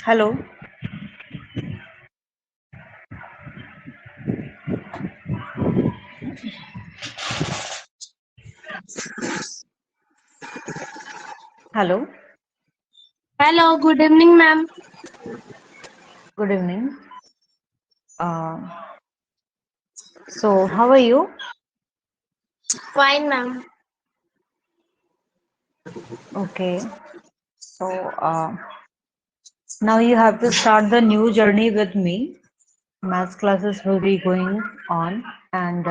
Hello. Hello. Hello, good evening, ma'am. Good evening. So how are you? Fine, ma'am. Okay. So now you have to start the new journey with me. Math classes will be going on and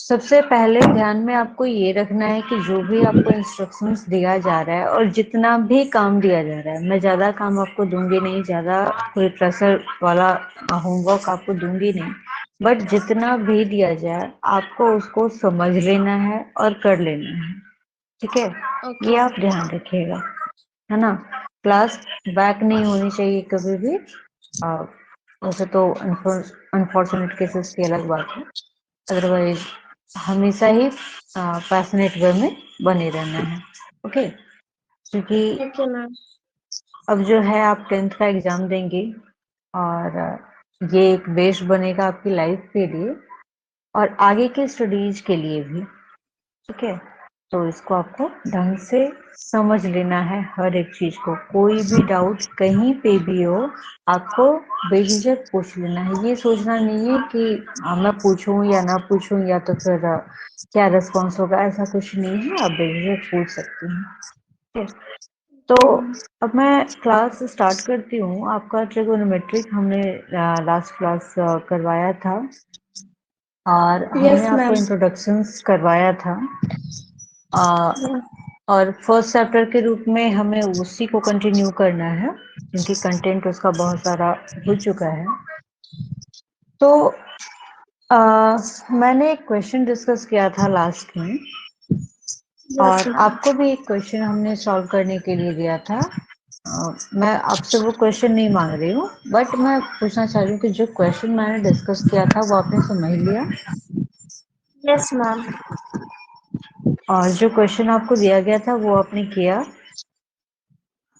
सबसे पहले ध्यान में आपको ये रखना है कि जो भी आपको इंस्ट्रक्शंस दिया जा रहा है और जितना भी काम दिया जा रहा है, मैं ज़्यादा काम आपको दूंगी नहीं, ज़्यादा कोई प्रेशर वाला होमवर्क आपको दूंगी नहीं, बट जितना भी दिया जाए आपको उसको समझ लेना है और कर लेना है। ठीक है, ये Okay. आप ध्यान रखिएगा, है ना। क्लास बैक नहीं होनी चाहिए कभी भी। वैसे तो अनफॉर्चुनेट केसेस की अलग बात है, अदरवाइज हमेशा ही पैशनेट वे में बने रहना है। ओके, क्योंकि Okay, ma'am. अब जो है आप 10th का एग्जाम देंगे और ये एक बेस बनेगा आपकी लाइफ के लिए और आगे के स्टडीज के लिए भी। ठीक है, तो इसको आपको ढंग से समझ लेना है, हर एक चीज को। कोई भी डाउट कहीं पे भी हो, आपको बेझिझक पूछ लेना है। ये सोचना नहीं है कि मैं पूछूं या ना पूछूं या तो फिर क्या रिस्पॉन्स होगा, ऐसा कुछ नहीं है। आप बेझिझक पूछ सकती हैं। ठीक है, तो अब मैं क्लास स्टार्ट करती हूँ। आपका ट्रिगोनोमेट्रिक हमने लास्ट क्लास करवाया था और हमने Yes, आपको ma'am. इंट्रोडक्शंस करवाया था। Yeah. और फर्स्ट चैप्टर के रूप में हमें उसी को कंटिन्यू करना है क्योंकि कंटेंट उसका बहुत सारा हो चुका है। तो मैंने एक क्वेश्चन डिस्कस किया था लास्ट में Yes, और ma'am. आपको भी एक क्वेश्चन हमने सॉल्व करने के लिए दिया था। मैं आपसे वो क्वेश्चन नहीं मांग रही हूँ, बट मैं पूछना चाह रही हूँ कि जो क्वेश्चन मैंने डिस्कस किया था वो आपने समझ लिया Yes, ma'am. और जो क्वेश्चन आपको दिया गया था वो आपने किया।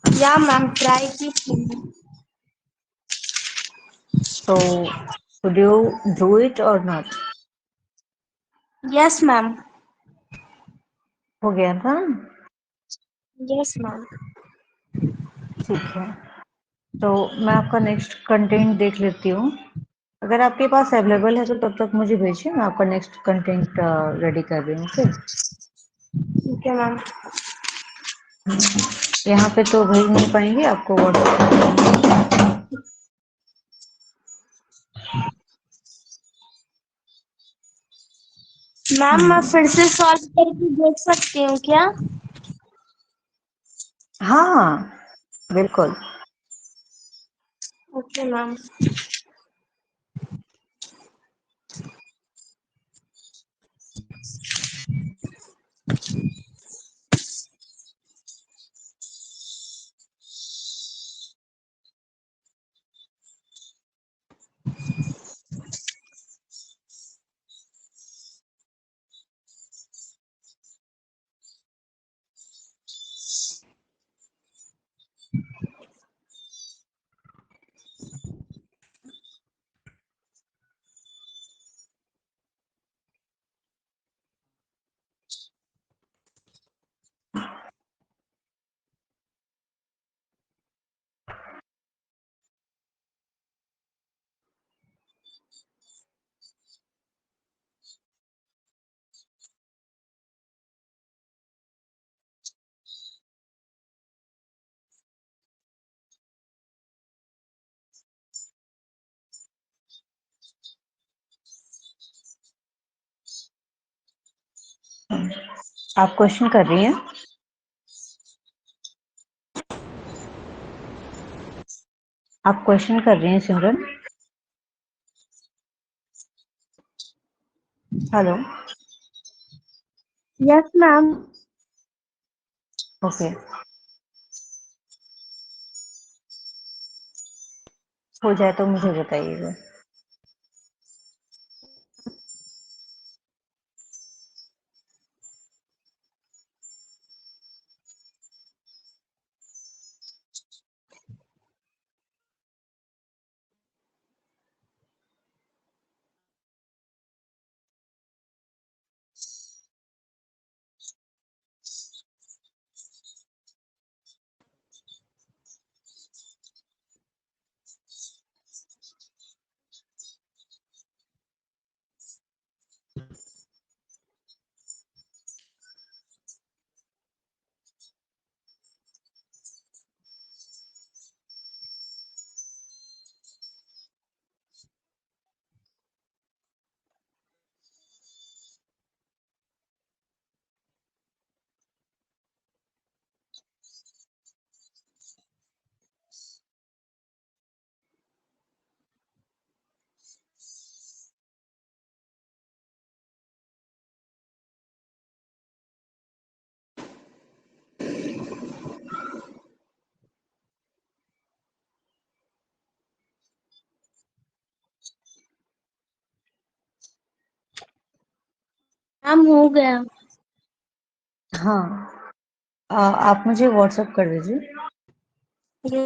Yeah, ma'am. Try की थी. तो could you do it or not? Yes, ma'am. हो गया था? Yes, ma'am. ठीक है, तो मैं आपका नेक्स्ट कंटेंट देख लेती हूँ। अगर आपके पास अवेलेबल है तो तब तक मुझे भेजिए, मैं आपका नेक्स्ट कंटेंट रेडी कर रही हूँ। Okay, Okay, ma'am. यहाँ पे तो भेज नहीं पाएंगे, आपको व्हाट्सएप पे भेजेंगे। मैम मैं फिर से सॉल्व करके देख सकती हूँ क्या? हाँ बिल्कुल। Okay ma'am. आप क्वेश्चन कर रही हैं? आप क्वेश्चन कर रही हैं सिमरन? हेलो। Yes ma'am. ओके, हो जाए तो मुझे बताइएगा। मैम हो गया। हाँ, आप मुझे व्हाट्सएप कर दीजिए। ये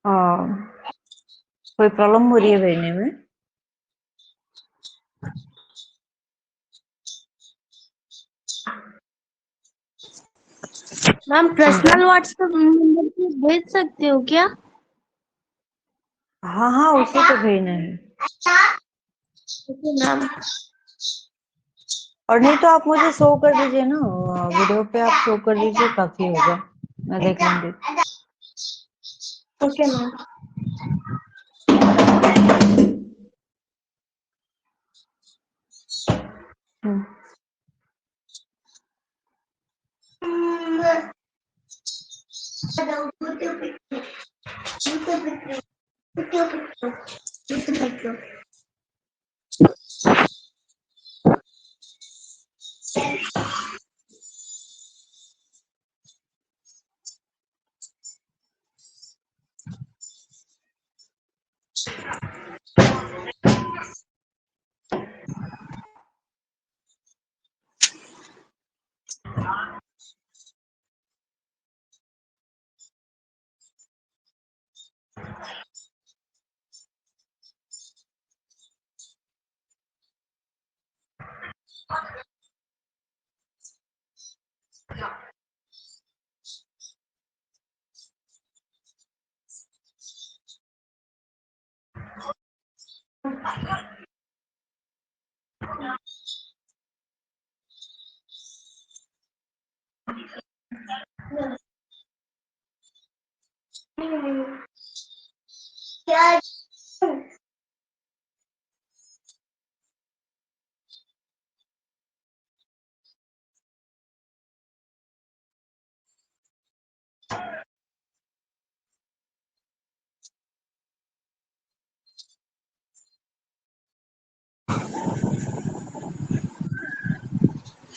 अ, कोई प्रॉब्लम हो रही है भेजने में? मैम समझा? पर्सनल व्हाट्सएप नंबर पे भेज सकते हो क्या? हाँ हाँ, उसी पे भेजना है। Okay ma'am. और नहीं तो आप मुझे शो कर दीजिए ना, वीडियो पे आप शो कर दीजिए, काफी होगा, मैं देख लूंगी। Okay ma'am. Hmm.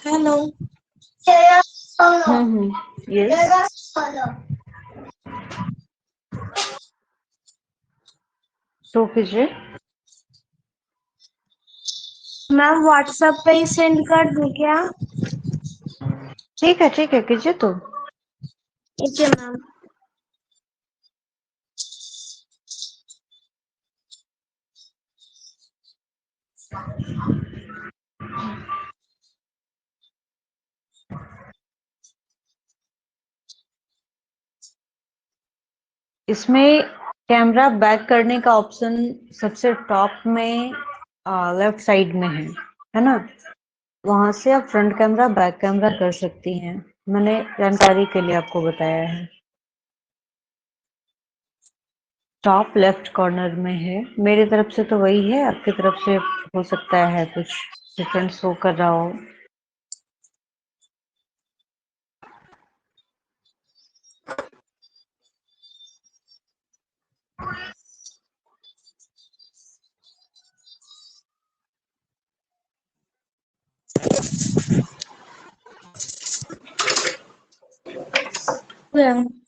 Hello. Yes, show कीजिए। मैम व्हाट्सएप पे ही सेंड कर दूं क्या? ठीक है, कीजिए तो। Okay ma'am. इसमें कैमरा बैक करने का ऑप्शन सबसे टॉप में लेफ्ट साइड में है ना? वहां से आप फ्रंट कैमरा बैक कैमरा कर सकती हैं। मैंने जानकारी के लिए आपको बताया है। टॉप लेफ्ट कॉर्नर में है, मेरी तरफ से तो वही है, आपकी तरफ से हो सकता है कुछ डिफरेंट शो कर रहा हो।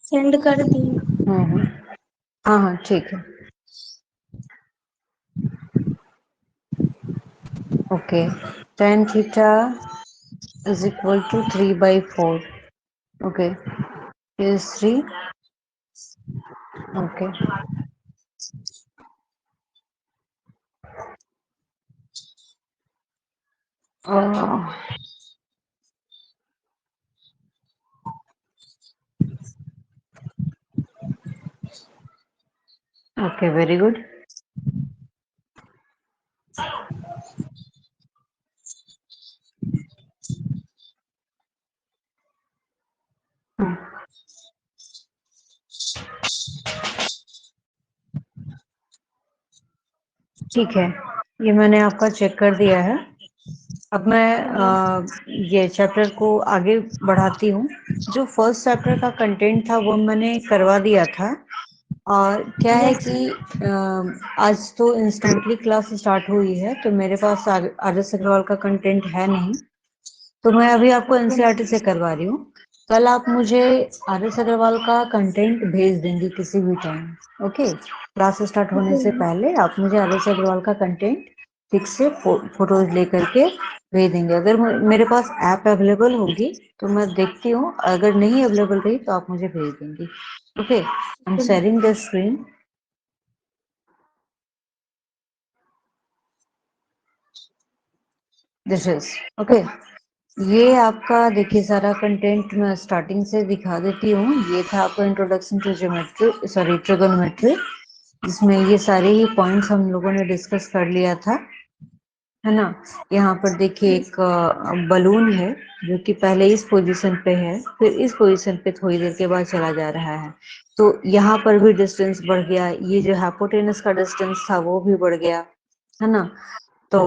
सेंड कर दी। हाँ हाँ ठीक है। Okay, tan theta is equal to 3/4. Okay, is 3. Okay. Okay, very good. ठीक है, ये मैंने आपका चेक कर दिया है। अब मैं ये चैप्टर को आगे बढ़ाती हूँ। जो फर्स्ट चैप्टर का कंटेंट था वो मैंने करवा दिया था। और क्या है कि आज तो इंस्टेंटली क्लास स्टार्ट हुई है, तो मेरे पास आर.एस. अग्रवाल का कंटेंट है नहीं, तो मैं अभी आपको एनसीईआरटी से करवा रही हूँ। कल आप मुझे आर.एस. अग्रवाल का कंटेंट भेज देंगे किसी भी टाइम। ओके, क्लास स्टार्ट होने से पहले आप मुझे आर.एस. अग्रवाल का कंटेंट ठीक से फोटोज लेकर के भेज देंगे। अगर मेरे पास ऐप अवेलेबल होगी तो मैं देखती हूँ, अगर नहीं अवेलेबल रही तो आप मुझे भेज देंगी। Okay, I am sharing the screen. This is okay. ये आपका देखिए सारा कंटेंट मैं स्टार्टिंग से दिखा देती हूँ। ये था आपका introduction to geometry, sorry trigonometry, जिसमें ये सारे ही पॉइंट्स हम लोगों ने डिस्कस कर लिया था, है ना। यहाँ पर देखिए एक बलून है जो कि पहले इस पोजीशन पे है, फिर इस पोजीशन पे थोड़ी देर के बाद चला जा रहा है, तो यहाँ पर भी डिस्टेंस बढ़ गया। ये जो हाइपोटेनस का डिस्टेंस था वो भी बढ़ गया, है ना। तो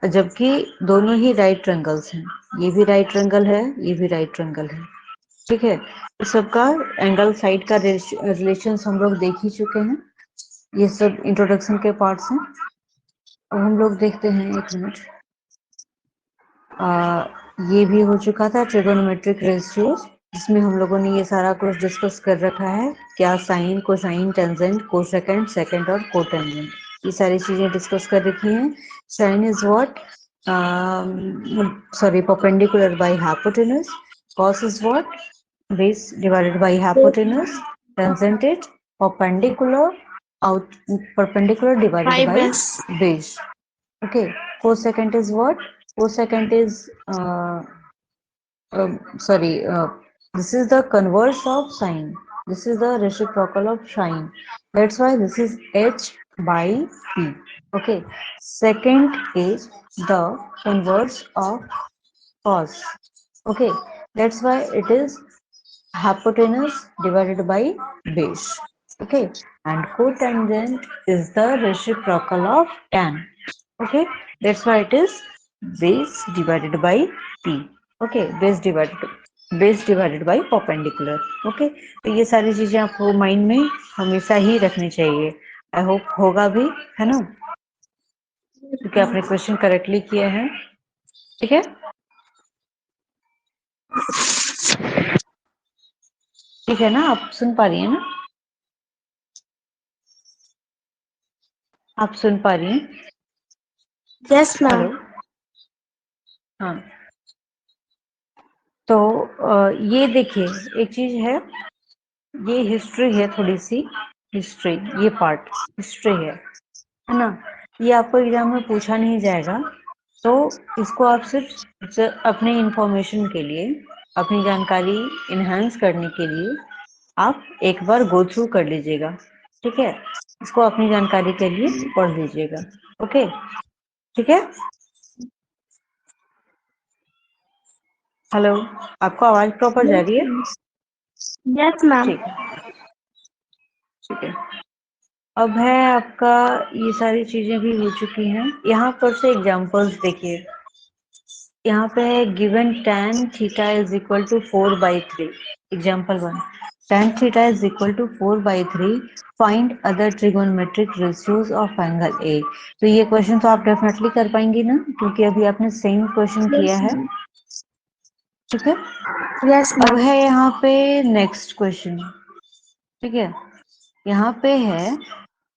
जबकि दोनों ही राइट ट्रायंगल्स हैं, ये भी राइट ट्रायंगल है, ये भी राइट ट्रायंगल है, ठीक है। इस सबका एंगल साइड का रिलेशन हम लोग देख ही चुके हैं। ये सब इंट्रोडक्शन के पार्ट्स हैं। अब हम लोग देखते हैं, एक मिनट। ये भी हो चुका था ट्रिगोनोमेट्रिक रेशियोज, जिसमें हम लोगों ने ये सारा कुछ डिस्कस कर रखा है, क्या sine, cosine, tangent, cosecant, second और कोटेंजेंट, ये सारी चीजें डिस्कस कर रखी हैं। Sine is what, sorry, perpendicular by hypotenuse. Cos is what? Base divided by hypotenuse. Tangent it perpendicular out, perpendicular divided by base. base. Okay. Cosecant is what? Cosecant is sorry. This is the converse of sine. This is the reciprocal of sine. That's why this is h by p. Okay. Second is the converse of cos. Okay, that's why it is hypotenuse divided by base. Okay, and cotangent is the reciprocal of tan. Okay, that's why it is base divided by p. Okay, base divided by perpendicular. Okay, तो ये सारी चीजें आपको mind में हमेशा ही रखनी चाहिए। I hope होगा भी, है ना, क्योंकि आपने क्वेश्चन करेक्टली किया है। ठीक है, ठीक है ना, आप सुन पा रही हैं ना, आप सुन पा रही हैं? Yes, hello, ma'am. हाँ। तो ये देखिए एक चीज है, ये हिस्ट्री है, थोड़ी सी हिस्ट्री, ये पार्ट हिस्ट्री है ना। ये आपको एग्जाम में पूछा नहीं जाएगा, तो इसको आप सिर्फ अपने इंफॉर्मेशन के लिए, अपनी जानकारी इनहेंस करने के लिए आप एक बार गो थ्रू कर लीजिएगा। ठीक है, इसको अपनी जानकारी के लिए पढ़ लीजिएगा। ओके, ठीक है। हेलो, आपको आवाज प्रॉपर जा रही है? Yes ma'am. ठीक है, ठीक है। अब है आपका, ये सारी चीजें भी हो चुकी हैं। यहाँ पर से एग्जांपल्स देखिए। यहाँ पे है given tan theta is equal to 4/3। Example 1, tan theta is equal to 4/3, find other trigonometric ratios of angle A. तो ये क्वेश्चन तो आप डेफिनेटली कर पाएंगी ना, क्योंकि अभी आपने सेम क्वेश्चन किया है। ठीक है, यस अब मैम। है यहाँ पे नेक्स्ट क्वेश्चन। ठीक है, यहाँ पे है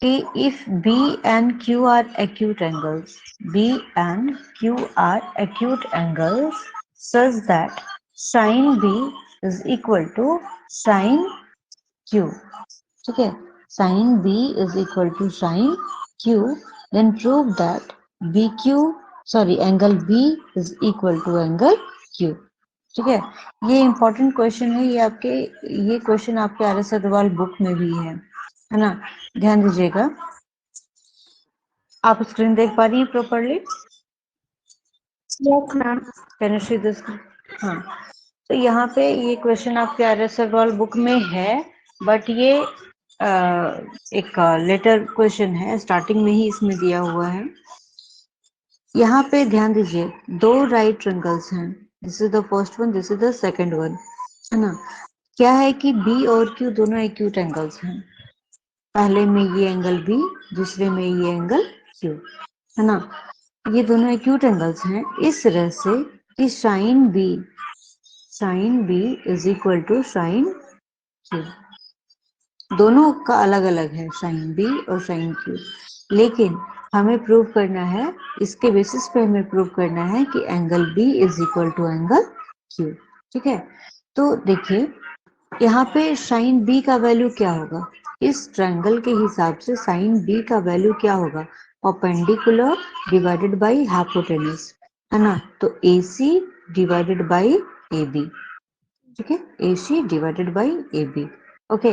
कि if B and Q are acute angles, B and Q are acute angles such that sin B is equal to sin Q. ठीक है, sin B is equal to sin Q, then prove that angle B is equal to angle Q. ठीक है, ये important question है। ये question आपके R S Agarwal book में भी है ना? ध्यान दीजिएगा। आप स्क्रीन देख पा रही हैं properly? Yes ma'am. Can you see this? हाँ, तो यहाँ पे ये क्वेश्चन आपके आर एस अग्रवाल बुक में है, बट ये एक लेटर क्वेश्चन है, स्टार्टिंग में ही इसमें दिया हुआ है। यहाँ पे ध्यान दीजिए, दो राइट ट्रायंगल्स हैं। This is the first one, this is the second one, है ना? क्या है कि बी और क्यू दोनों एक्यूट एंगल्स हैं। पहले में ये एंगल बी, दूसरे में ये एंगल क्यू, है ना? ये दोनों एक्यूट एंगल्स हैं। इस तरह से कि sine B is equal to sine Q. दोनों का अलग अलग है, साइन बी और साइन क्यू, लेकिन हमें प्रूव करना है, इसके बेसिस पे हमें प्रूव करना है कि angle B is equal to angle Q. ठीक है, तो देखिए यहाँ पे साइन बी का वैल्यू क्या होगा? इस ट्रायंगल के हिसाब से साइन बी का वैल्यू क्या होगा? परपेंडिकुलर डिवाइडेड बाय हाइपोटेन्यूज, है ना? तो AC डिवाइडेड बाय AB। ठीक है, AC divided by AB। Okay,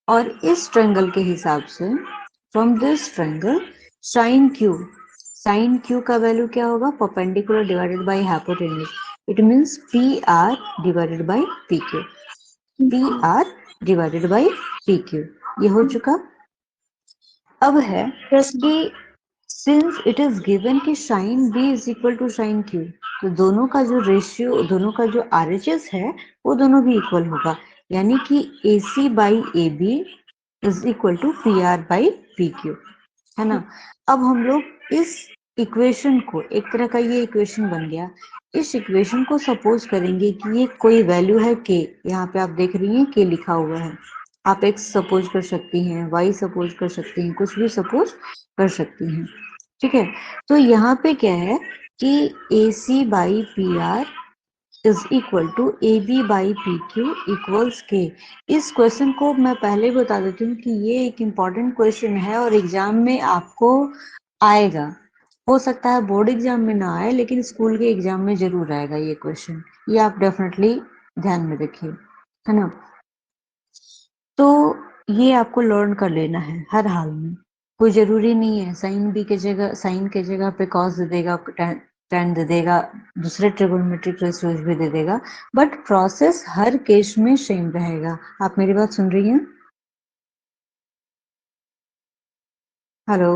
और इस ट्रायंगल के हिसाब से from this triangle sine Q का वैल्यू क्या होगा? Perpendicular divided by hypotenuse. It means PR divided by PQ। PR divided by PQ, ये हो चुका। अब है यस कि सिंस इट इज गिवन कि sine B is equal to sine Q, तो दोनों का जो रेशियो, दोनों का जो RHS है, वो दोनों भी इक्वल होगा। यानी कि AC by AB is equal to PR by PQ, है ना? अब हम लोग इस इक्वेशन को, एक तरह का ये इक्वेशन बन गया। इस इक्वेशन को सपोज करेंगे कि ये कोई वैल्यू है k, यहाँ पे आप देख रही हैं k लिखा हुआ है। आप x सपोज कर सकती हैं, y सपोज कर सकती हैं, कुछ भी सपोज कर सकती हैं। ठीक है, तो यहाँ पे क्या है कि AC by PR is equal to AB by PQ equals K। इस क्वेश्चन को मैं पहले बता देती हूँ कि ये एक इम्पॉर्टेंट क्वेश्चन है और एग्जाम में आपको आएगा। हो सकता है बोर्ड एग्जाम में ना आए, लेकिन स्कूल के एग्जाम में जरूर आएगा ये क्वेश्चन। ये आप डेफिनेटली ध्यान में रखिए, है ना? तो ये आपको लर्न कर लेना है हर हाल में। कोई जरूरी नहीं है साइन के जगह पे कॉस दे देगा, tan दे देगा, दूसरे ट्रिगोनोमेट्रिक रेशियोज भी दे देगा, बट प्रोसेस हर केस में सेम रहेगा। आप मेरी बात सुन रही हैं? हेलो,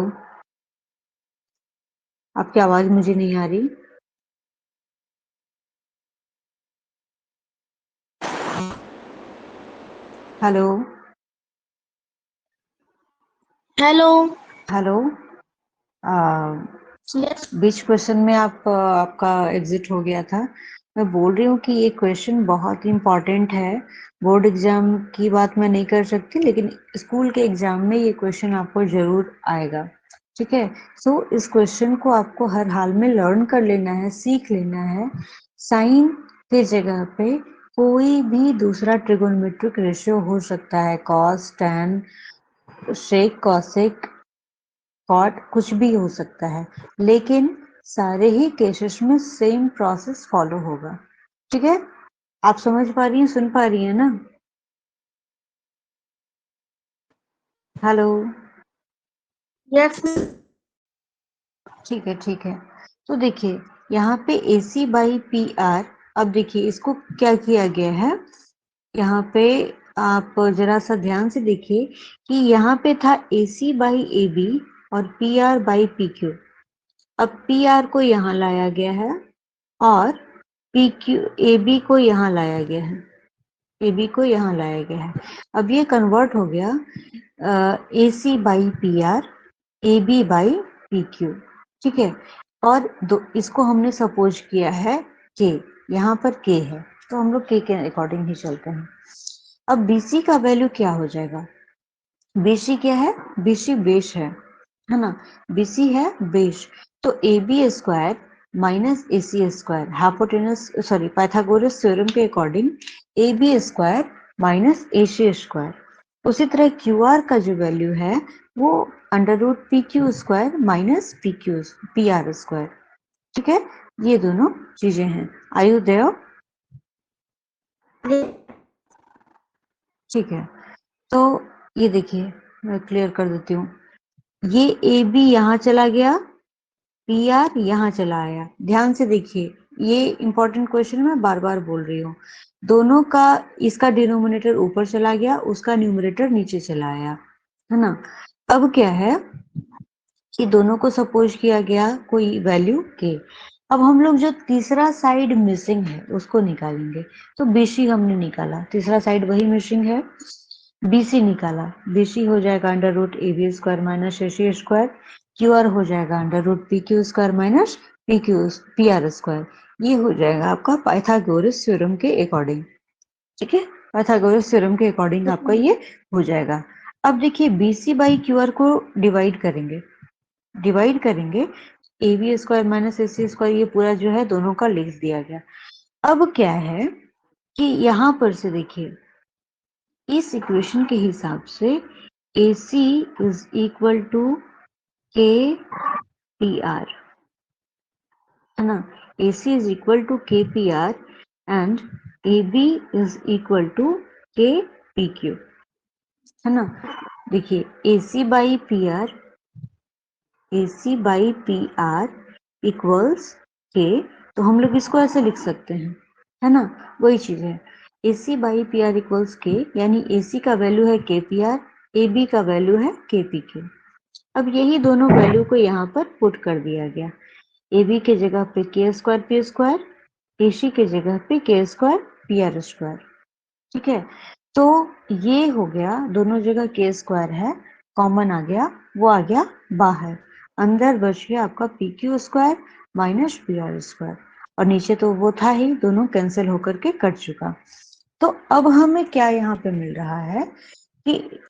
आपकी आवाज मुझे नहीं आ रही। Hello hello. Hello, yes. बीच क्वेश्चन में आपका एग्जिट हो गया था। मैं बोल रही हूँ कि ये क्वेश्चन बहुत इंपॉर्टेंट है। बोर्ड एग्जाम की बात मैं नहीं कर सकती, लेकिन स्कूल के एग्जाम में ये क्वेश्चन आपको जरूर आएगा। ठीक है, सो इस क्वेश्चन को आपको हर हाल में लर्न कर लेना है, सीख लेना है। साइन के जगह पे कोई भी दूसरा ट्रिगोनोमेट्रिक रेशियो हो सकता है, कॉस, टैन, सेक, कॉसेक, कॉट, कुछ भी हो सकता है, लेकिन सारे ही केसेस में सेम प्रोसेस फॉलो होगा। ठीक है, आप समझ पा रही हैं, सुन पा रही हैं ना? Hello, yes. ठीक है, ठीक है। तो देखिए यहाँ पे AC बाई PR अब देखिए इसको क्या किया गया है, यहाँ पे आप जरा सा ध्यान से देखिए कि यहाँ पे था AC बाई AB और PR बाई PQ। अब PR को यहाँ लाया गया है और PQ AB को यहाँ लाया गया है, AB को यहाँ लाया गया है। अब ये कन्वर्ट हो गया AC by PR, AB by PQ, ठीक है। और इसको हमने सपोज किया है K, यहाँ पर K है तो हम लोग K के अकॉर्डिंग ही चलते हैं। अब BC का वैल्यू क्या हो जाएगा, BC क्या है, BC बेस है ना, BC है बेस, तो AB square minus AC square hypotenuse sorry Pythagoras theorem के according AB square minus AC square. उसी तरह QR का जो वैल्यू है वो under root PQ square minus PR square, ठीक है। ये दोनों चीजें हैं। Are you there? ठीक है, तो ये देखिए मैं क्लियर कर देती हूँ। ये AB यहाँ चला गया, PR यहाँ चला आया। ध्यान से देखिए, ये इंपॉर्टेंट क्वेश्चन मैं बार बार बोल रही हूँ। दोनों का इसका डिनोमिनेटर ऊपर चला गया, उसका न्यूमरेटर नीचे चला आया, है ना। अब क्या है कि दोनों को सपोज किया गया कोई वैल्यू के। अब हम लोग जो तीसरा साइड मिसिंग है उसको निकालेंगे। तो BC हमने निकाला, तीसरा साइड वही मिसिंग है, BC निकाला। BC हो जाएगा under root AB square minus AC square. QR हो जाएगा under root PQ square minus PR square. ये हो जाएगा आपका पाइथागोरस थ्योरम के अकॉर्डिंग, ठीक है। पाइथागोरस थ्योरम के अकॉर्डिंग आपका ये हो जाएगा। अब देखिए BC बाई QR को डिवाइड करेंगे, AB square minus AC square, ये पूरा जो है दोनों का लिख दिया गया। अब क्या है कि यहाँ पर से देखिए इस इक्वेशन के हिसाब से AC is equal to KPR, है ना। AC is equal to KPR and AB is equal to KPQ, है ना। देखिए AC by PR equals K, तो हम लोग इसको ऐसे लिख सकते हैं, है ना। वही चीज है, AC by PR equals K, यानी AC का वैल्यू है KPR, AB का वैल्यू है KPQ। अब यही दोनों वैल्यू को यहाँ पर पुट कर दिया गया। AB के जगह पे K square P square, AC के जगह पे K स्क्वायर PR स्क्वायर, ठीक है। तो ये हो गया, दोनों जगह K स्क्वायर है, कॉमन आ गया, वो आ गया बाहर। अंदर बच गया आपका PQ square minus PR square, और नीचे तो वो था ही, दोनों कैंसिल होकर के कट चुका। तो अब हमें क्या यहाँ पे मिल रहा है कि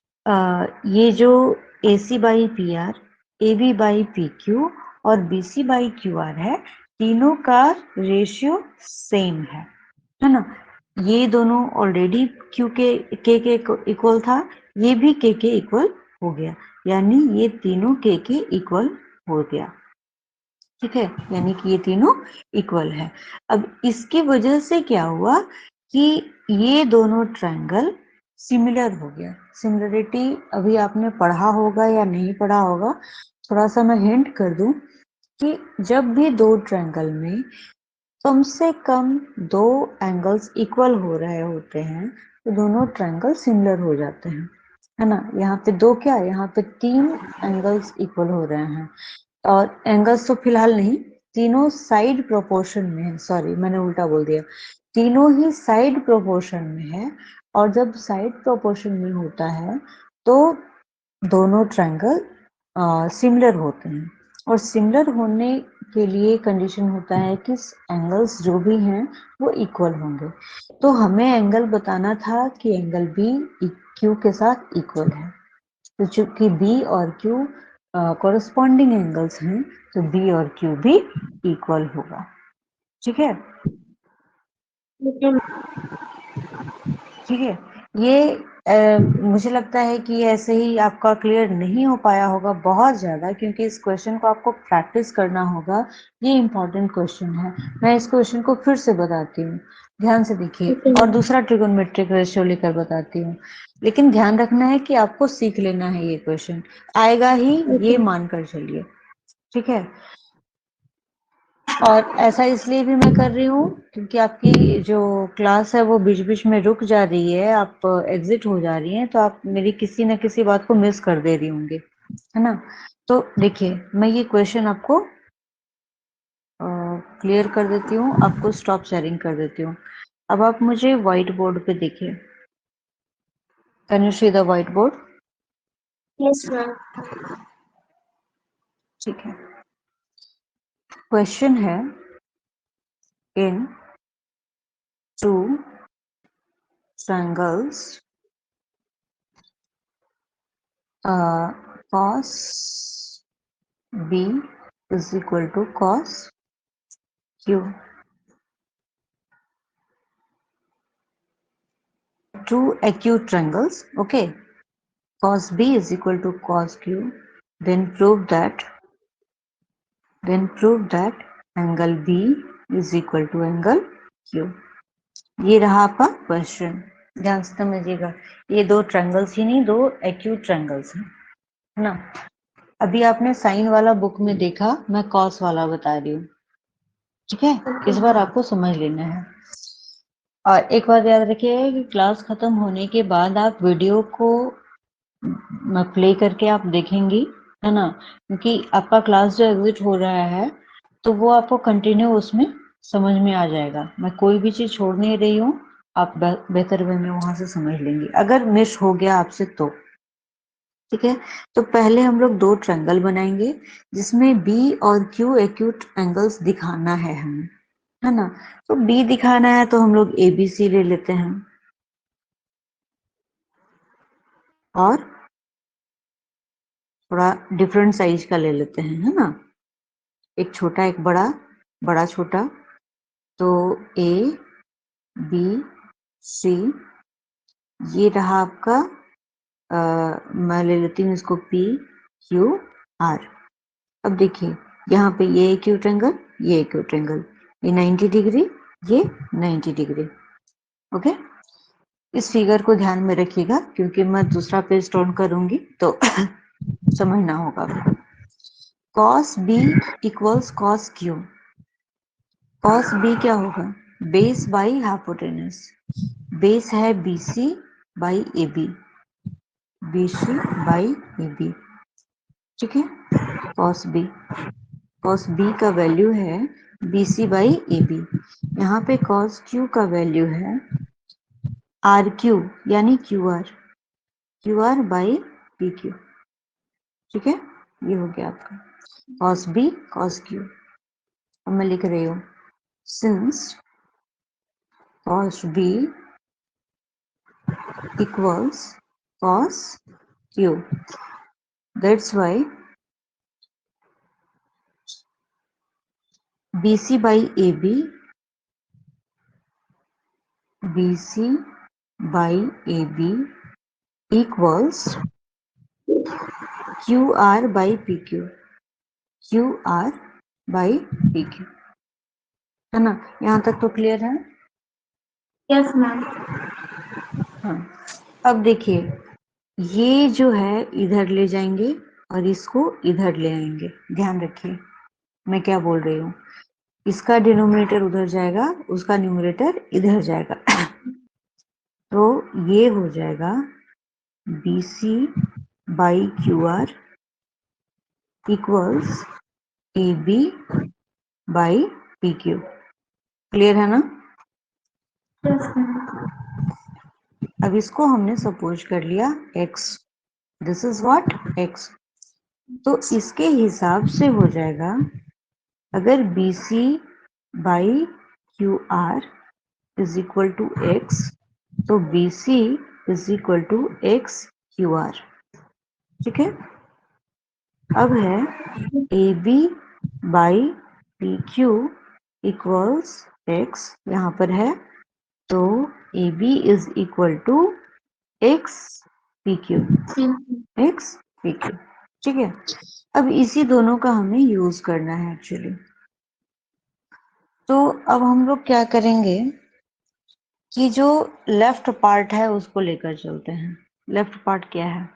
ये जो AC by PR, AB by PQ और BC बाई QR है, तीनों का रेशियो सेम है ना। ये दोनों ऑलरेडी Q के इक्वल था, ये भी K के इक्वल हो गया, यानी ये तीनों K के इक्वल हो गया, ठीक है। यानी कि ये तीनों इक्वल है। अब इसकी वजह से क्या हुआ कि ये दोनों ट्रायंगल सिमिलर हो गया। सिमिलरिटी अभी आपने पढ़ा होगा या नहीं पढ़ा होगा, थोड़ा सा मैं हिंट कर दूं कि जब भी दो ट्रायंगल में कम से कम दो एंगल्स इक्वल हो रहे होते हैं तो दोनों ट्रायंगल सिमिलर हो जाते हैं, है ना। यहाँ पे दो क्या, यहाँ पे तीन एंगल्स इक्वल हो रहे हैं, और एंगल्स तो फिलहाल नहीं, तीनों साइड प्रोपोर्शन में है, सॉरी मैंने उल्टा बोल दिया, तीनों ही साइड प्रोपोर्शन में है। और जब साइड प्रोपोर्शन में होता है तो दोनों ट्रायंगल सिमिलर होते हैं, और सिमिलर होने के लिए कंडीशन होता है कि एंगल्स जो भी हैं वो इक्वल होंगे। तो हमें एंगल बताना था कि एंगल बी क्यू के साथ इक्वल है, तो चूंकि बी और क्यू कॉरस्पॉन्डिंग एंगल्स हैं तो बी और क्यू भी इक्वल होगा, ठीक है। ठीक है, ये मुझे लगता है कि ऐसे ही आपका क्लियर नहीं हो पाया होगा बहुत ज़्यादा, क्योंकि इस क्वेश्चन को आपको प्रैक्टिस करना होगा। ये इम्पोर्टेंट क्वेश्चन है। मैं इस क्वेश्चन को फिर से बताती हूँ, ध्यान से देखिए, और दूसरा ट्रिगोनोमेट्रिक रेशियो लेकर बताती हूँ। लेकिन ध्यान रखना है कि आपको सीख लेना है, ये क्वेश्चन आएगा ही, ये मानकर चलिए, ठीक है। और ऐसा इसलिए भी मैं कर रही हूँ क्योंकि आपकी जो क्लास है वो बीच बीच में रुक जा रही है, आप एग्जिट हो जा रही हैं, तो आप मेरी किसी न किसी बात को मिस कर दे रही होंगे, है ना। तो देखिए मैं ये क्वेश्चन आपको क्लियर कर देती हूँ, आपको स्टॉप शेयरिंग कर देती हूँ। अब आप मुझे व्हाइट बोर्ड पे देखिए, can you see the white board? Yes ma'am. ठीक है। क्वेश्चन है, इन to triangles cos b is equal to cos q. Two acute triangles, okay, cos b is equal to cos q, then prove that angle b is equal to angle q. ये रहा आपका question, ध्यान से समझिएगा। ये दो triangles ही नहीं, दो एक्यूट ट्रायंगल्स हैं, है ना। अभी आपने साइन वाला बुक में देखा, मैं कॉस वाला बता रही हूँ, ठीक है। इस बार आपको समझ लेना है। और एक बात याद रखिएगा कि क्लास खत्म होने के बाद आप वीडियो को प्ले करके आप देखेंगी, है ना, क्योंकि आपका क्लास जो एग्जिट हो रहा है तो वो आपको कंटिन्यू उसमें समझ में आ जाएगा। मैं कोई भी चीज छोड़ नहीं रही हूँ, आप बेहतर वे में वहां से समझ लेंगी अगर मिस हो गया आपसे तो, ठीक है। तो पहले हम लोग दो ट्रायंगल बनाएंगे जिसमें बी और क्यू एक्यूट एंगल्स दिखाना है हमें, है ना। तो बी दिखाना है तो हम लोग एबीसी ले लेते हैं, और थोड़ा डिफरेंट साइज का ले लेते हैं, है ना। एक छोटा एक बड़ा, बड़ा छोटा, तो ए बी सी ये रहा आपका, मैं ले लेती हूँ इसको पी क्यू आर। अब देखिए यहाँ पे ये एक्यूट एंगल, ये एक्यूट एंगल, ये 90 डिग्री, ये 90 डिग्री, ओके। इस फिगर को ध्यान में रखिएगा क्योंकि मैं दूसरा पेज टर्न करूंगी तो समझना होगा आपको। cos b equals cos q। cos b क्या होगा, बेस बाई हाइपोटेनस। बेस है BC by AB, BC by AB, ठीक है। cos b का वैल्यू है BC बाई AB। यहाँ पे cos q का वैल्यू है RQ यानी QR बाई PQ, ठीक है। ये हो गया आपका cos b cos q। अब मैं लिख रही हूँ since cos b equals cos q, that's why BC by AB equals QR by PQ, है ना। यहाँ तक तो क्लियर है? Yes ma'am. हाँ। अब देखिए ये जो है इधर ले जाएंगे और इसको इधर ले आएंगे, ध्यान रखिए मैं क्या बोल रही हूँ। इसका डिनोमिनेटर उधर जाएगा, उसका न्यूमरेटर इधर जाएगा तो ये हो जाएगा BC by QR equals AB by PQ। Clear है ना? Yes ma'am. अब इसको हमने सपोज कर लिया x, this is what x। तो इसके हिसाब से हो जाएगा, अगर BC by QR is equal to x, तो BC is equal to x QR, ठीक है। अब है AB by PQ equals x, यहाँ पर है, तो AB is equal to x PQ, ठीक है। अब इसी दोनों का हमें यूज करना है एक्चुअली। तो अब हम लोग क्या करेंगे कि जो लेफ्ट पार्ट है उसको लेकर चलते हैं। लेफ्ट पार्ट क्या है,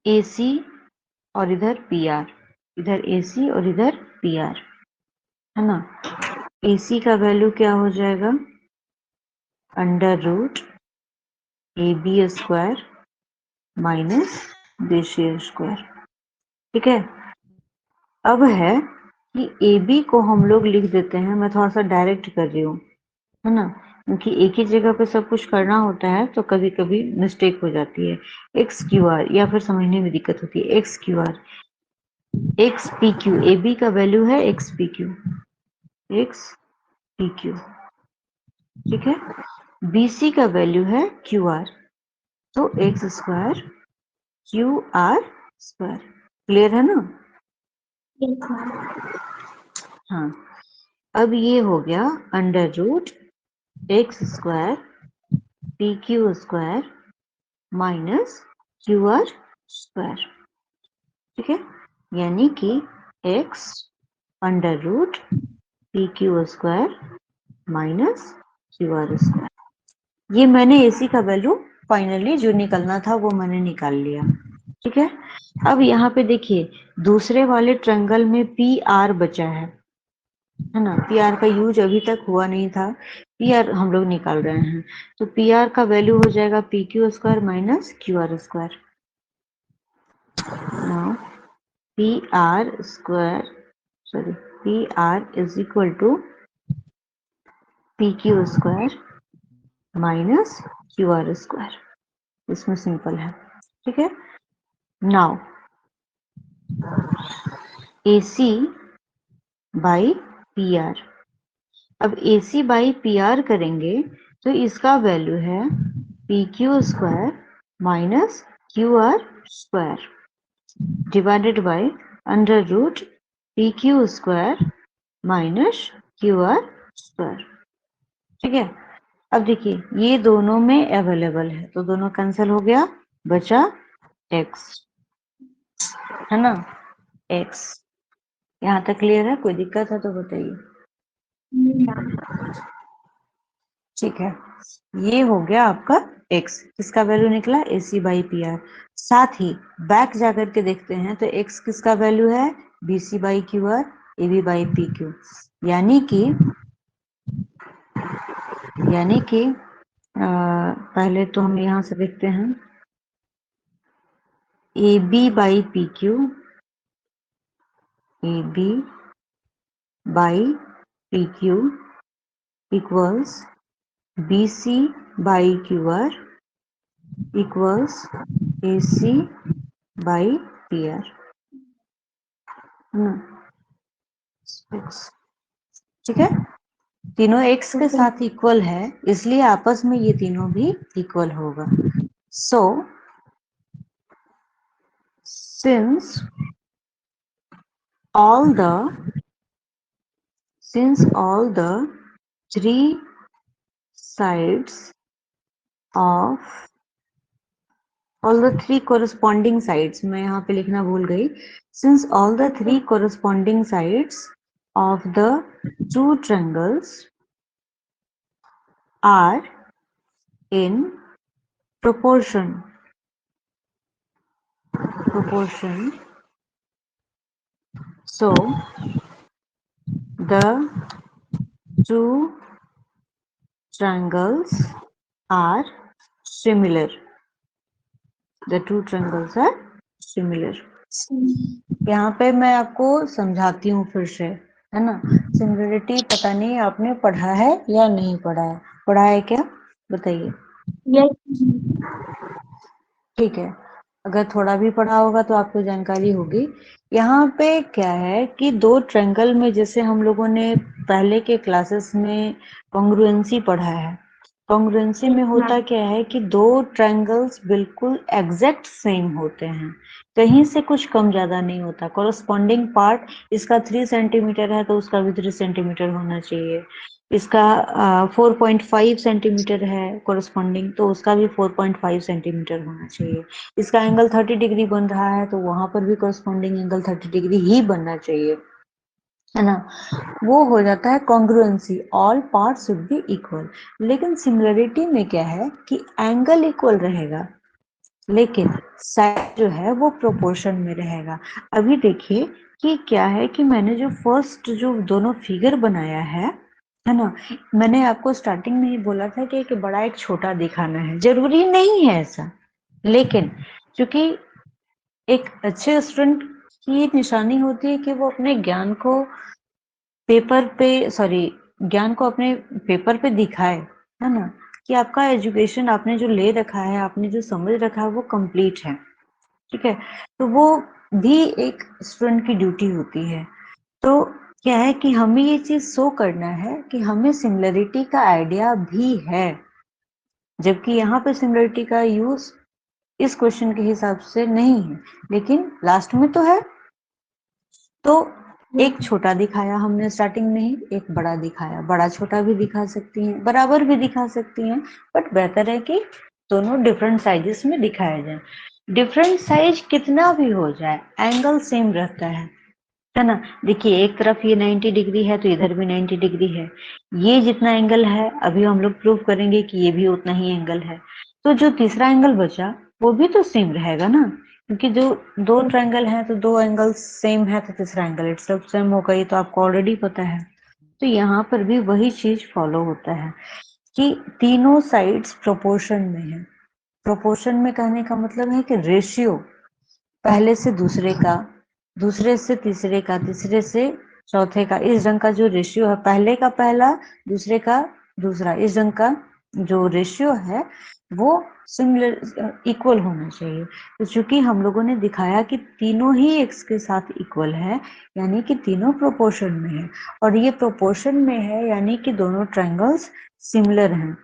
AC और इधर PR, इधर AC और इधर PR, है ना। AC का वैल्यू क्या हो जाएगा, under root AB square minus BC square. ठीक है, अब है कि AB को हम लोग लिख देते हैं, मैं थोड़ा सा डायरेक्ट कर रही हूँ, है ना, क्योंकि एक ही जगह पे सब कुछ करना होता है तो कभी कभी मिस्टेक हो जाती है। एक्स क्यू आर, या फिर समझने में दिक्कत होती है, x Q R x P Q, A B का वैल्यू है x P Q, x P Q. ठीक है, बी सी का वैल्यू है क्यू आर, तो x square Q R square. Clear है ना। Yes ma'am. हाँ, अब ये हो गया under root x square P Q square minus Q R square. ठीक है, यानी कि x under root P Q square minus Q R square. ये मैंने AC का वैल्यू फाइनली जो निकलना था वो मैंने निकाल लिया। ठीक है, अब यहाँ पे देखिए दूसरे वाले ट्रायंगल में PR बचा है ना। PR का यूज अभी तक हुआ नहीं था, PR हम लोग निकाल रहे हैं, तो PR का वैल्यू हो जाएगा P Q square minus Q R square. Now PR square, sorry, PR is equal to PQ square minus QR square। इसमें सिंपल है। ठीक है, नाउ AC बाई PR, अब AC बाई PR करेंगे तो इसका वैल्यू है PQ square minus QR square divided by under root PQ square minus QR square. ठीक है, अब देखिए ये दोनों में अवेलेबल है तो दोनों कैंसिल हो गया, बचा x, है ना, x। यहाँ तक क्लियर है, कोई दिक्कत है तो बताइए। ठीक है, ये हो गया आपका x, किसका वैल्यू निकला AC बाई PR। साथ ही बैक जाकर के देखते हैं तो x किसका वैल्यू है BC by QR AB by PQ, यानी कि पहले तो हम यहाँ से देखते हैं AB by PQ, AB by PQ equals BC by QR equals AC by PR। ठीक है, तीनों x के साथ इक्वल है, इसलिए आपस में ये तीनों भी इक्वल होगा। So since all the three sides of all the three corresponding sides, मैं यहाँ पे लिखना भूल गई, since all the three corresponding sides of the two triangles are in proportion, so the two triangles are similar, the two triangles are similar। यहाँ पे मैं आपको समझाती हूँ फिर से, है ना। सिमिलरिटी पता नहीं आपने पढ़ा है या नहीं पढ़ा है, पढ़ा है क्या बताइए। यस। ठीक है, अगर थोड़ा भी पढ़ा होगा तो आपको जानकारी होगी। यहाँ पे क्या है कि दो ट्रायंगल में, जैसे हम लोगों ने पहले के क्लासेस में कॉन्ग्रुएंसी पढ़ा है, कॉन्ग्रुएंसी में होता क्या है कि दो ट्रायंगल्स बिल्कुल एग्जैक्ट सेम होते हैं, कहीं से कुछ कम ज्यादा नहीं होता। कॉरस्पॉन्डिंग पार्ट इसका 3 सेंटीमीटर है तो उसका भी 3 सेंटीमीटर होना चाहिए, इसका 4.5 सेंटीमीटर है कॉरस्पॉन्डिंग तो उसका भी 4.5 सेंटीमीटर होना चाहिए। इसका एंगल 30 डिग्री बन रहा है तो वहां पर भी कॉरस्पॉन्डिंग एंगल 30 डिग्री ही बनना चाहिए, है ना। वो हो जाता है congruency, all part should be equal. लेकिन सिमिलरिटी में क्या है कि एंगल इक्वल रहेगा लेकिन साइड जो है वो प्रोपोर्शन में रहेगा। अभी देखिए कि क्या है कि मैंने जो फर्स्ट जो दोनों फिगर बनाया है ना, मैंने आपको स्टार्टिंग में ही बोला था कि एक बड़ा एक छोटा दिखाना है, जरूरी नहीं है ऐसा, लेकिन क्योंकि एक अच्छे स्टूडेंट की निशानी होती है कि वो अपने ज्ञान को ज्ञान को अपने पेपर पे दिखाए, है ना, कि आपका एजुकेशन आपने जो ले रखा है, आपने जो समझ रखा है वो कंप्लीट है। ठीक है, तो वो भी एक स्टूडेंट की ड्यूटी होती है। तो क्या है कि हमें ये चीज शो करना है कि हमें सिमिलरिटी का आइडिया भी है, जबकि यहाँ पे सिमिलरिटी का यूज इस क्वेश्चन के हिसाब से नहीं है, लेकिन लास्ट में तो है। तो एक छोटा दिखाया हमने स्टार्टिंग में ही, एक बड़ा दिखाया, बड़ा छोटा भी दिखा सकती हैं, बराबर भी दिखा सकती हैं, बट बेहतर है कि दोनों डिफरेंट साइजेस में दिखाया जाए। डिफरेंट साइज कितना भी हो जाए, एंगल सेम रहता है ना। देखिए एक तरफ ये 90 डिग्री है तो इधर भी 90 डिग्री है, ये जितना एंगल है अभी हम लोग प्रूव करेंगे कि ये भी उतना ही एंगल है, तो जो तीसरा एंगल बचा वो भी तो सेम रहेगा ना, क्योंकि जो दो ट्रायंगल है तो दो एंगल सेम है तो तीसरा एंगल इट्सेल्फ सेम होगा, ये तो आपको ऑलरेडी पता है। तो यहाँ पर भी वही चीज फॉलो होता है कि तीनों साइड्स प्रोपोर्शन में है। प्रोपोर्शन में कहने का मतलब है कि रेशियो पहले से दूसरे का, दूसरे से तीसरे का, तीसरे से चौथे का, इस रंग का जो रेशियो है, पहले का पहला, दूसरे का दूसरा, इस रंग का जो रेशियो है वो सिमिलर इक्वल होना चाहिए। तो चूंकि हम लोगों ने दिखाया कि तीनों ही एक्स के साथ इक्वल है, यानी कि तीनों प्रोपोर्शन में है, और ये प्रोपोर्शन में है यानी कि दोनों ट्रायंगल्स सिमिलर हैं।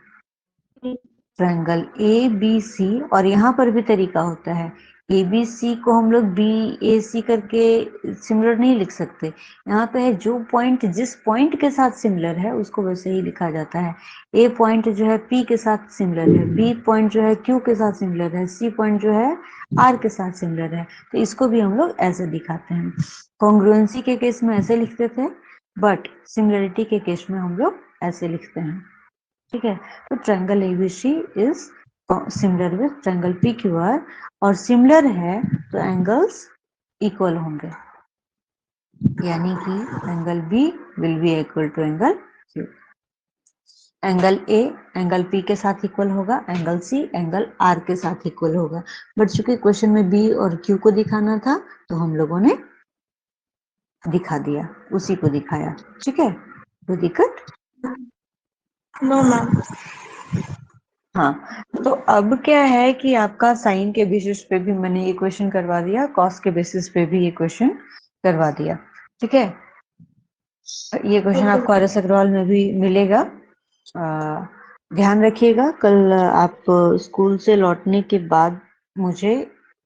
ट्रायंगल ए बी सी, और यहाँ पर भी तरीका होता है, ए बी सी को हम लोग बी ए सी करके सिमिलर नहीं लिख सकते, यहाँ पे है जो पॉइंट जिस पॉइंट के साथ सिमिलर है उसको वैसे ही लिखा जाता है। ए पॉइंट जो है पी के साथ सिमिलर है, बी पॉइंट जो है क्यू के साथ सिमिलर है, सी पॉइंट जो है आर के साथ सिमिलर है, तो इसको भी हम लोग ऐसे दिखाते हैं। कॉन्ग्रुएंसी के केस में ऐसे लिखते थे, बट सिमिलरिटी के केस में हम लोग ऐसे लिखते हैं। ठीक है, तो triangle ABC is similar with triangle PQR, और सिमिलर है तो एंगल्स इक्वल होंगे, यानी कि angle B will be equal to angle Q. Angle A angle P के साथ इक्वल होगा, एंगल सी एंगल आर के साथ इक्वल होगा, बट चूंकि क्वेश्चन में बी और क्यू को दिखाना था तो हम लोगों ने दिखा दिया, उसी को दिखाया। ठीक है, कोई दिक्कत? No ma'am. हाँ, तो अब क्या है कि आपका साइन के बेसिस पे भी मैंने ये क्वेश्चन करवा दिया, कॉस के बेसिस पे भी ये क्वेश्चन करवा दिया। ठीक है, ये क्वेश्चन आपको आर एस अग्रवाल में भी मिलेगा। ध्यान रखिएगा, कल आप स्कूल से लौटने के बाद मुझे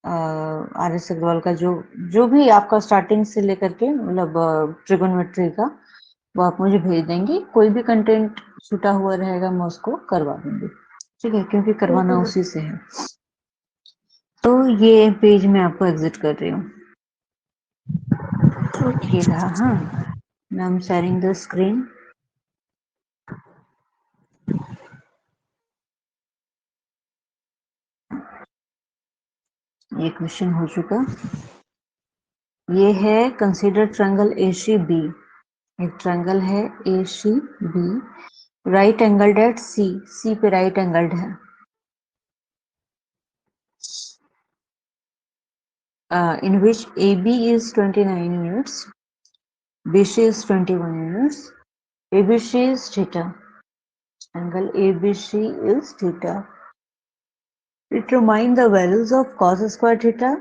आर एस अग्रवाल का जो जो भी आपका स्टार्टिंग से लेकर के मतलब ट्रिगोनोमेट्री का वो आप मुझे भेज देंगे, कोई भी कंटेंट छूटा हुआ रहेगा मैं उसको करवा दूंगी। ठीक है, क्योंकि करवाना उसी से है। तो ये पेज मैं आपको एग्जिट कर रही हूँ, ये रहा। हाँ, now I am sharing the screen. ये क्वेश्चन हो चुका। ये है consider triangle A C B, एक ट्रायंगल है A C B, right angled at C, C पे राइट एंगल्ड है, in which AB is 29 units, BC is 21 units, ABC is theta. Angle ABC is theta. Determine the values of cos square theta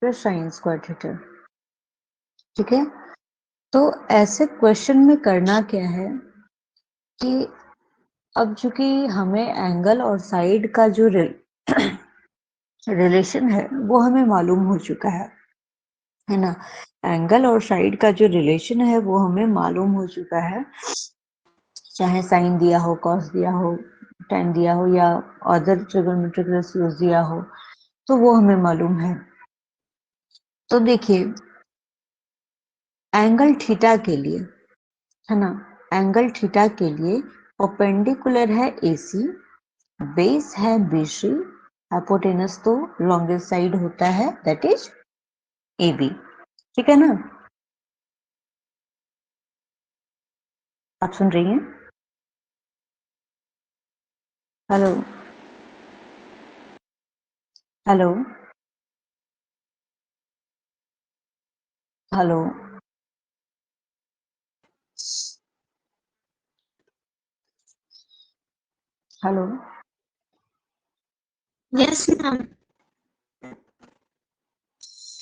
plus sin square theta. ठीक है, तो ऐसे question में करना क्या है कि अब चूंकि हमें एंगल और साइड का जो रिलेशन है वो हमें मालूम हो चुका है ना। एंगल और साइड का जो रिलेशन है वो हमें मालूम हो चुका है, चाहे साइन दिया हो, कॉस दिया हो, tan दिया हो, या अदर ट्रिगोनोमेट्रिक रेशियोज दिया हो, तो वो हमें मालूम है। तो देखिए एंगल थीटा के लिए, है ना, एंगल थीटा के लिए परपेंडिकुलर है AC, बेस है BC, हाइपोटेनस तो लॉन्गेस्ट साइड होता है दैट इज AB। ठीक है ना, आप सुन रही हैं? Hello hello hello hello. Yes ma'am.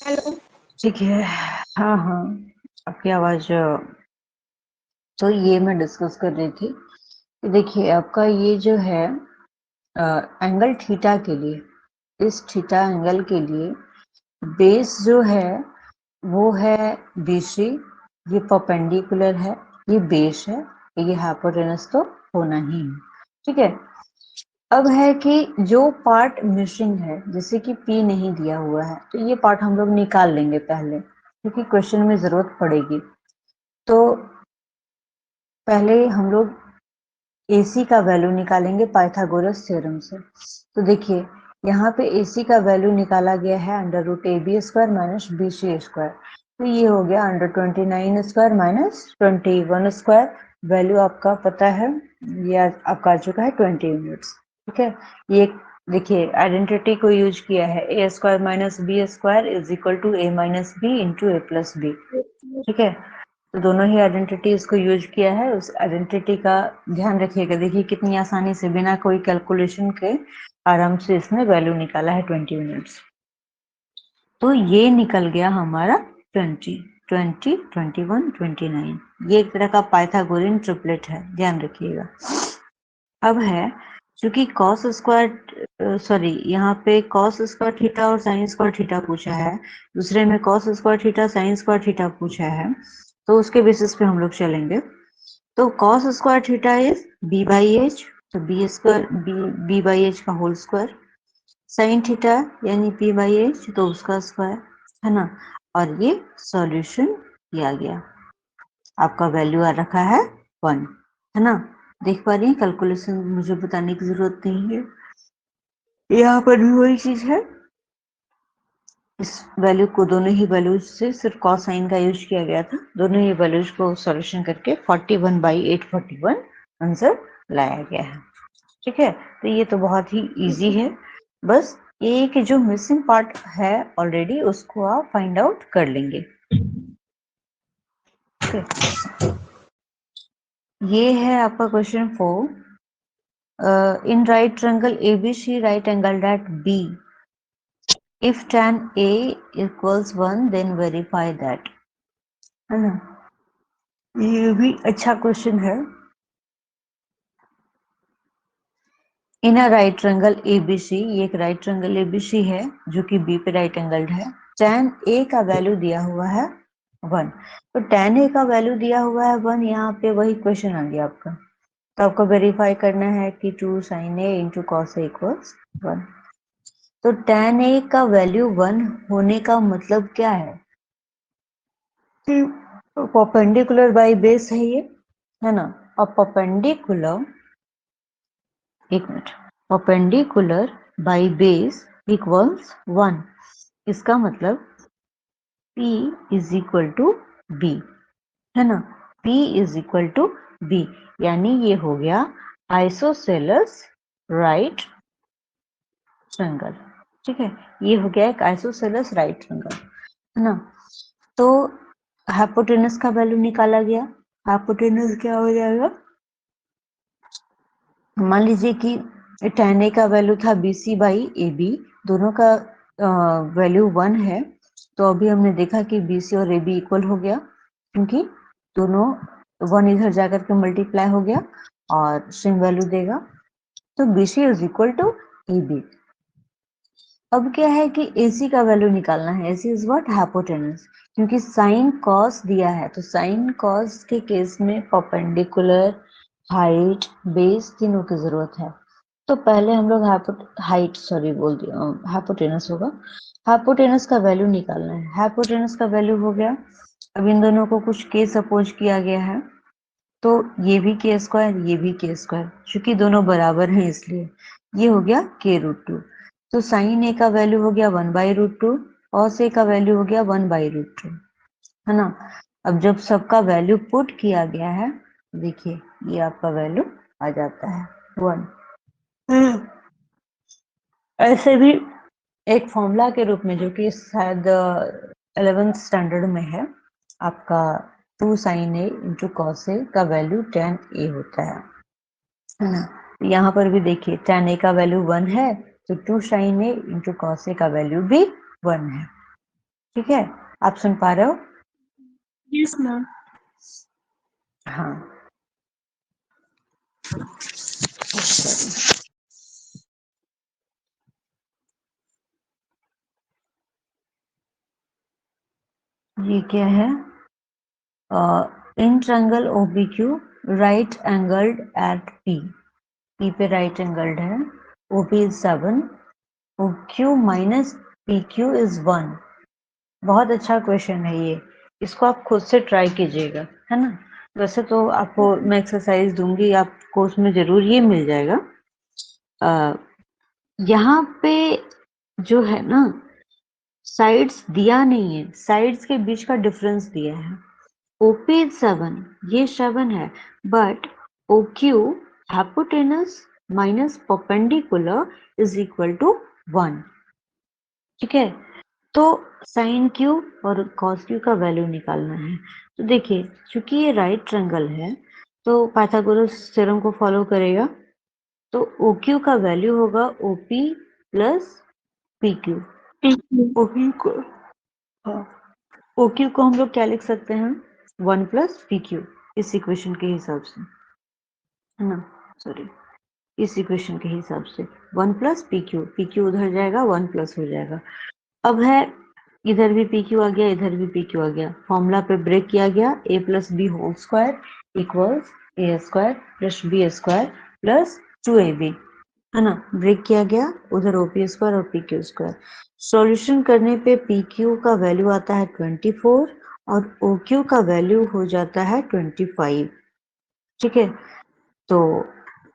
Hello. ठीक है। हाँ हाँ, आपकी आवाज। तो ये मैं डिस्कस कर रही थी कि देखिए आपका ये जो है एंगल थीटा के लिए, इस थीटा एंगल के लिए बेस जो है वो है BC। ये परपेंडिकुलर है, ये बेस है, ये हाइपोटेनस तो होना ही है। ठीक है। अब है कि जो पार्ट मिसिंग है, जैसे कि P नहीं दिया हुआ है, तो ये पार्ट हम लोग निकाल लेंगे पहले, क्योंकि क्वेश्चन में जरूरत पड़ेगी। तो पहले हम लोग AC का वैल्यू निकालेंगे पाइथागोरस थ्योरम से। तो देखिए यहाँ पे AC का वैल्यू निकाला गया है under root AB square minus BC square. तो ये हो गया under 29 square minus 21 square. Value आपका पता है, ये आपका आ चुका है 20 यूनिट्स। ठीक है। ये देखिए आइडेंटिटी को यूज किया है, A square minus B square is equal to A minus B into A plus B। ठीक है। तो दोनों ही आइडेंटिटी इसको यूज किया है। उस आइडेंटिटी का ध्यान रखिएगा। देखिए कितनी आसानी से बिना कोई कैलकुलेशन के आराम से इसने वैल्यू निकाला है 20 यूनिट्स। तो ये निकल गया हमारा 20, 20, 21, 29। ये एक तरह का पाइथागोरियन ट्रिपलेट है, ध्यान रखिएगा। अब है क्योंकि कॉस स्क्वायर सॉरी यहाँ पे कॉस स्क्वायर थीटा और साइन स्क्वायर थीटा पूछा है, दूसरे में cos square theta sine square theta पूछा है, तो उसके बेसिस पे हम लोग चलेंगे। तो cos square theta is b by H, तो B square B by H का होल स्क्वायर। साइन थीटा यानी p बाई एच, तो उसका स्क्वायर, है ना। और ये सॉल्यूशन किया गया, आपका वैल्यू आ रखा है 1, है ना। देख पा रही हैं, कैलकुलेशन मुझे बताने की जरूरत नहीं है। यहाँ पर भी वही चीज है, इस वैल्यू को दोनों ही वैल्यूज से सिर्फ कॉस साइन का यूज किया गया था। दोनों ही वैल्यूज को सॉल्यूशन करके 41/841 आंसर लाया गया है। ठीक है। तो ये तो बहुत ही इजी है। बस एक जो मिसिंग पार्ट है ऑलरेडी, उसको आप फाइंड आउट कर लेंगे। ठीक। ये है आपका question 4। In right triangle ABC right angle at B, if tan A equals 1 then verify that, है ना। ये भी अच्छा क्वेश्चन है। इन अ राइट ट्रायंगल ABC, ये एक राइट ट्रायंगल ABC है जो कि B पे राइट एंगल्ड है। tan A का वैल्यू दिया हुआ है 1, तो tan A का वैल्यू दिया हुआ है 1, यहाँ पे वही क्वेश्चन आ गया आपका। तो आपको वेरीफाई करना है कि 2 sin A into cos A equals 1। तो tan A का वैल्यू 1 होने का मतलब क्या है कि परपेंडिकुलर बाई बेस है ये, है ना। और परपेंडिकुलर, एक minute, perpendicular by base equals 1। इसका मतलब P is equal to B, है ना। P is equal to B, यानी ये हो गया आइसोसेलेस राइट ट्रायंगल। ठीक है, ये हो गया एक आइसोसेलेस राइट ट्रायंगल, है ना। तो हाइपोटेनस का वैल्यू निकाला गया। हाइपोटेनस क्या हो जाएगा, मान लीजिए कि tan A का वैल्यू था BC बाई AB, दोनों का वैल्यू 1 है। तो अभी हमने देखा कि BC और AB इक्वल हो गया, क्योंकि दोनों 1 इधर जाकर के मल्टीप्लाई हो गया और सेम वैल्यू देगा। तो BC is equal to AB। अब क्या है कि AC का वैल्यू निकालना है। AC is what, hypotenuse. क्योंकि साइन कॉस दिया है, तो साइन कॉस के केस में परपेंडिकुलर, हाइट, बेस तीनों की जरूरत है। तो पहले हम लोग हाइट सॉरी बोल दिया, हाइपोटेनस होगा। हाइपोटेनस का वैल्यू निकालना है। हाइपोटेनस का वैल्यू हो गया, अब इन दोनों को कुछ के सपोज किया गया है, तो ये भी के स्क्वायर, ये भी के स्क्वायर, चूंकि दोनों बराबर हैं इसलिए ये हो गया k√2। तो साइन ए का वैल्यू हो गया 1/√2, कॉस ए का वैल्यू हो गया 1/√2, है ना। अब जब सबका वैल्यू पुट किया गया है देखिए ये आपका वैल्यू आ जाता है 1। ऐसे भी एक फॉर्मूला के रूप में जो कि शायद 11th स्टैंडर्ड में है, आपका 2 sin a into cos A का वैल्यू tan a होता है ना। यहाँ पर भी देखिए tan a का वैल्यू 1 है, तो 2 sin a into cos A का वैल्यू भी 1 है। ठीक है, आप सुन पा रहे हो? Yes ma'am. हाँ, ये क्या है? In triangle OPQ right angled eight P पे राइट एंगल्ड है, OP is 7, OQ minus PQ is 1। बहुत अच्छा क्वेश्चन है ये, इसको आप खुद से ट्राई कीजिएगा, है ना। वैसे तो आपको मैं एक्सरसाइज दूंगी, आपको उसमें जरूर ये मिल जाएगा। यहाँ पे जो है ना, साइड्स दिया नहीं है, साइड्स के बीच का डिफरेंस दिया है। OP इज 7, ये 7 है, but OQ hypotenuse minus perpendicular is equal to 1। ठीक है, तो साइन क्यू और कॉस क्यू का वैल्यू निकालना है। तो देखिए, चूंकि ये राइट ट्रायंगल है, तो पाइथागोरस थ्योरम को फॉलो करेगा, तो OQ का वैल्यू होगा OP प्लस PQ। OQ को हाँ, OQ को हम लोग क्या लिख सकते हैं? 1 प्लस PQ, इस इक्वेशन के हिसाब से, है ना। सॉरी, इस इक्वेशन के हिसाब से 1 प्लस PQ, PQ उधर जाएगा, 1 प्लस हो जाएगा। अब है, इधर भी PQ आ गया, इधर भी PQ आ गया, फॉर्मूला पे ब्रेक किया गया, a plus b whole square equals a square plus b square plus 2ab, है ना। ब्रेक किया गया, उधर OP स्क्वायर और PQ स्क्वायर। सॉल्यूशन करने पे PQ का वैल्यू आता है 24 और OQ का वैल्यू हो जाता है 25। ठीक है, तो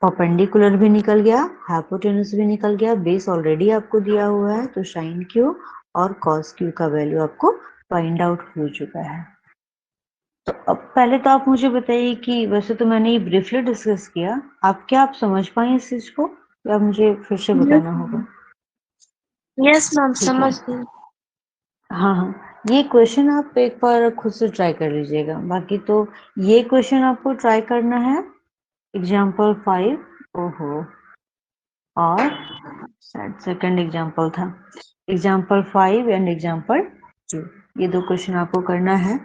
परपेंडिकुलर भी निकल गया, हाइपोटेनस भी निकल गया, बेस ऑलरेडी आपको दिया हुआ है, तो साइन क्यू और कॉस क्यू का वैल्यू आपको फाइंड आउट हो चुका है। तो अब पहले तो आप मुझे बताइए कि वैसे तो मैंने ये ब्रीफली डिस्कस किया, आप समझ पाए इस चीज को, या मुझे फिर से बताना होगा? यस मैम, ठीक है, समझ गई। हाँ हाँ, ये क्वेश्चन आप एक बार खुद से ट्राई कर लीजिएगा। बाकी तो ये क्वेश्चन आपको ट्राई करना है एग्जाम्पल 5, ओहो, और शायद सेकंड एग्जाम्पल था, एग्जाम्पल 5 एंड एग्जाम्पल 2, ये 2 क्वेश्चन आपको करना है।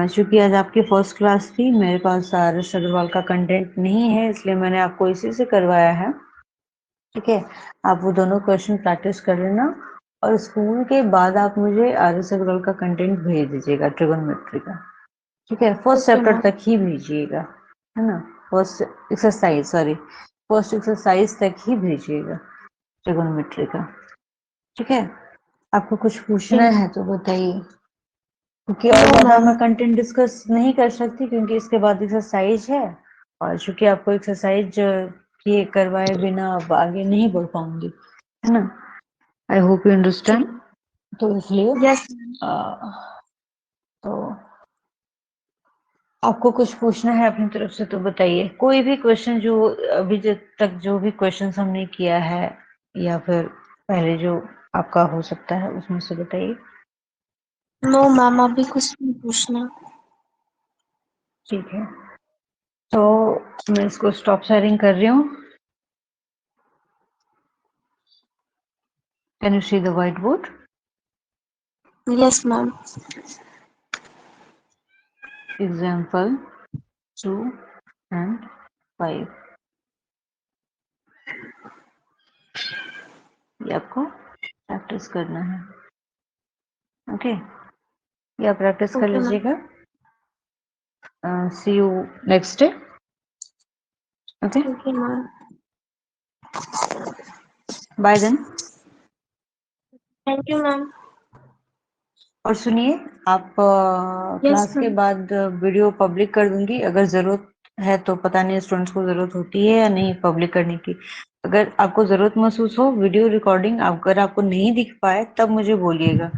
चूंकि आज आपकी फर्स्ट क्लास थी, मेरे पास आर.एस. अग्रवाल का कंटेंट नहीं है, इसलिए मैंने आपको इसी से करवाया है। ठीक है, आप वो दोनों क्वेश्चन प्रैक्टिस कर लेना, और स्कूल के बाद आप मुझे आर.एस. अग्रवाल का कंटेंट भेज दीजिएगा, ट्रिगोनोमेट्री का। ठीक है, फर्स्ट ओके चैप्टर मैम। तक ही भेजिएगा, है ना। First exercise, sorry, first exercise तक ही भेजिएगा ट्रिगोनोमेट्री का। ठीक है, आपको कुछ पूछना है तो बताइए, क्योंकि और नो ज्यादा मैम। मैं कंटेंट डिस्कस नहीं कर सकती, क्योंकि इसके बाद एक्सरसाइज है, और चूंकि आपको एक्सरसाइज किए करवाए बिना अब आगे नहीं बढ़ पाऊंगी, है ना। I hope you understand. तो इसलिए यस। तो आपको कुछ पूछना है अपनी तरफ से तो बताइए, कोई भी क्वेश्चन जो अभी तक जो भी क्वेश्चन हमने किया है, या फिर पहले जो आपका हो सकता है, उसमें से बताइए। नो मैम, अभी कुछ नहीं पूछना। ठीक है, तो मैं इसको स्टॉप शेयरिंग कर रही हूँ। Can you see the white board? Yes ma'am. Example 2 and 5, ये आपको प्रैक्टिस करना है। ओके, ये आप प्रैक्टिस कर ओके मैम। लीजिएगा। See you next day. Okay, okay ma'am. Bye then. Thank you ma'am. और सुनिए, आप यस क्लास के मैम। बाद वीडियो पब्लिक कर दूंगी, अगर जरूरत है तो, पता नहीं स्टूडेंट्स को जरूरत होती है या नहीं पब्लिक करने की। अगर आपको जरूरत महसूस हो वीडियो रिकॉर्डिंग, अगर आपको नहीं दिख पाए तब मुझे बोलिएगा,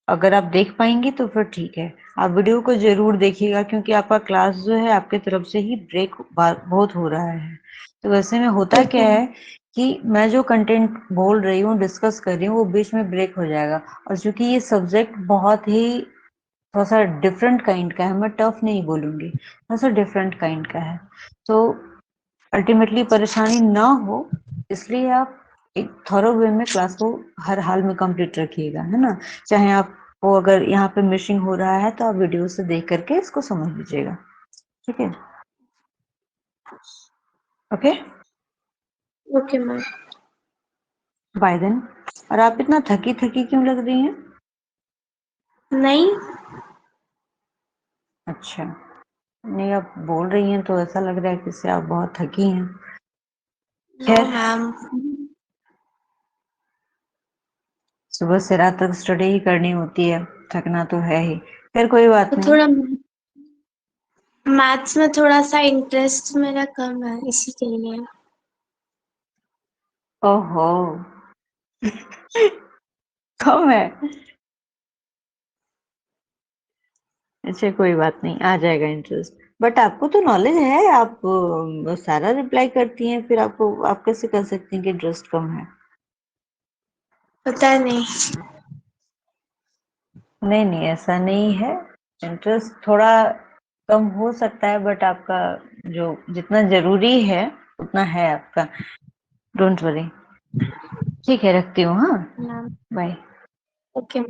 अगर आप देख पाएंगी तो फिर ठीक है, आप वीडियो को जरूर देखिएगा, क्योंकि आपका क्लास जो है आपके तरफ से ही ब्रेक बहुत हो रहा है। तो वैसे में होता ओके क्या है कि मैं जो कंटेंट बोल रही हूँ, डिस्कस कर रही हूँ, वो बीच में ब्रेक हो जाएगा। और चूंकि ये सब्जेक्ट बहुत ही थोड़ा सा डिफरेंट काइंड का है, मैं टफ नहीं बोलूंगी, थोड़ा सा डिफरेंट काइंड का है, तो अल्टीमेटली परेशानी ना हो, इसलिए आप एक थॉरो वे में क्लास को हर हाल में कंप्लीट रखिएगा, है ना। चाहे आपको अगर यहाँ पे मिसिंग हो रहा है तो आप वीडियो से देख करके इसको समझ लीजिएगा, ठीक है। Okay, okay ma'am. Bye then. और आप इतना थकी थकी क्यों लग रही हैं? नहीं। अच्छा, नहीं, आप बोल रही हैं तो ऐसा लग रहा है कि जैसे आप बहुत थकी हैं। नो खैर, मैम। सुबह से रात तक स्टडी ही करनी होती है, थकना तो है ही। खैर कोई बात तो नहीं। थोड़ा मैथ्स में थोड़ा सा इंटरेस्ट मेरा कम है, इसी के लिए। ओहो, कम है? अच्छा कोई बात नहीं, आ जाएगा इंटरेस्ट। बट आपको तो नॉलेज है, आप सारा रिप्लाई करती हैं, फिर आपको आप कैसे कर सकती हैं कि इंटरेस्ट कम है? पता नहीं। नहीं नहीं, ऐसा नहीं है। इंटरेस्ट थोड़ा कम हो सकता है, बट आपका जो जितना जरूरी है उतना है आपका। Don't worry. ठीक है, रखती हूँ, हाँ। मैम। बाय। ओके।